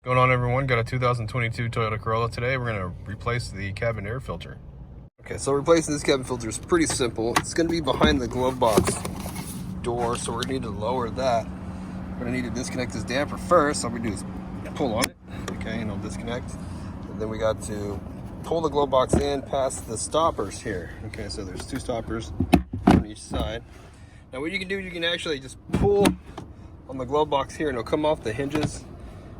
Going on, everyone? Got a 2022 Toyota Corolla today. We're going to replace the cabin air filter. Okay, so replacing this cabin filter is pretty simple. It's going to be behind the glove box door, so we're going to need to lower that. We're going to need to disconnect this damper first. So all we do is pull on it, okay, and it'll disconnect. And then we got to pull the glove box in past the stoppers here. Okay, so there's two stoppers on each side. Now what you can do, you can actually just pull on the glove box here and it'll come off the hinges.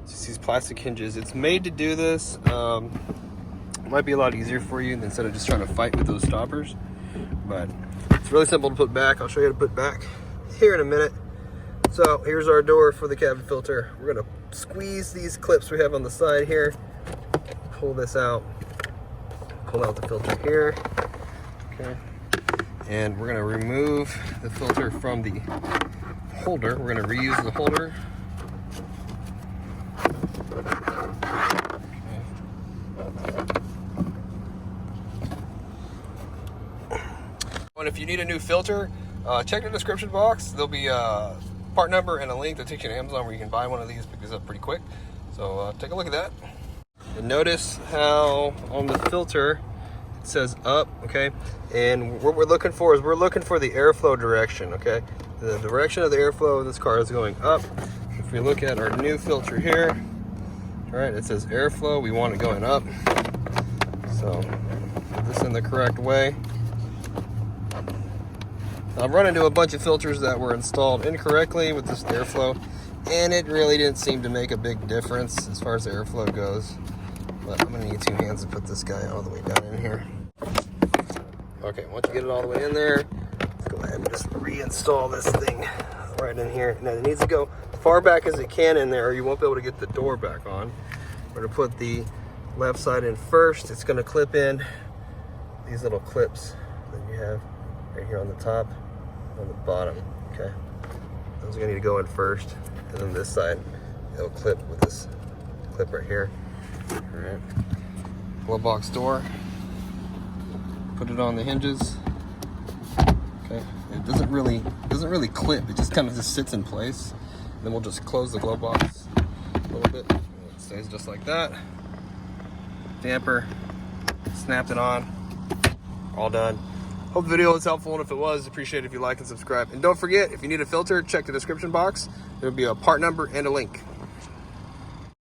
Just these plastic hinges. It's made to do this. It might be a lot easier for you instead of just trying to fight with those stoppers. But it's really simple to put back. I'll show you how to put back here in a minute. So here's our door for the cabin filter. We're gonna squeeze these clips we have on the side here. Pull this out. Pull out the filter here. Okay. And we're gonna remove the filter from the holder. We're gonna reuse the holder. And if you need a new filter, check the description box. There'll be a part number and a link that takes you to Amazon where you can buy one of these, pick these up pretty quick. So take a look at that. And notice how on the filter it says up, okay? And what we're looking for is we're looking for the airflow direction, okay? The direction of the airflow of this car is going up. If we look at our new filter here, all right, it says airflow. We want it going up. So put this in the correct way. I've run into a bunch of filters that were installed incorrectly with this airflow, and it really didn't seem to make a big difference as far as the airflow goes. But I'm gonna need two hands to put this guy all the way down in here. Okay, once you get it all the way in there, let's go ahead and just reinstall this thing right in here. Now it needs to go as far back as it can in there, or you won't be able to get the door back on. We're gonna put the left side in first. It's gonna clip in these little clips that you have right here on the top, on the bottom, okay? Those are gonna need to go in first, and then this side, it'll clip with this clip right here. All right, glove box door, put it on the hinges, okay? It doesn't really clip, it just kind of just sits in place. And then we'll just close the glove box a little bit, and it stays just like that. Damper, snapped it on, all done. Hope the video was helpful, and if it was, appreciate it if you like and subscribe. And don't forget, if you need a filter, check the description box. There'll be a part number and a link.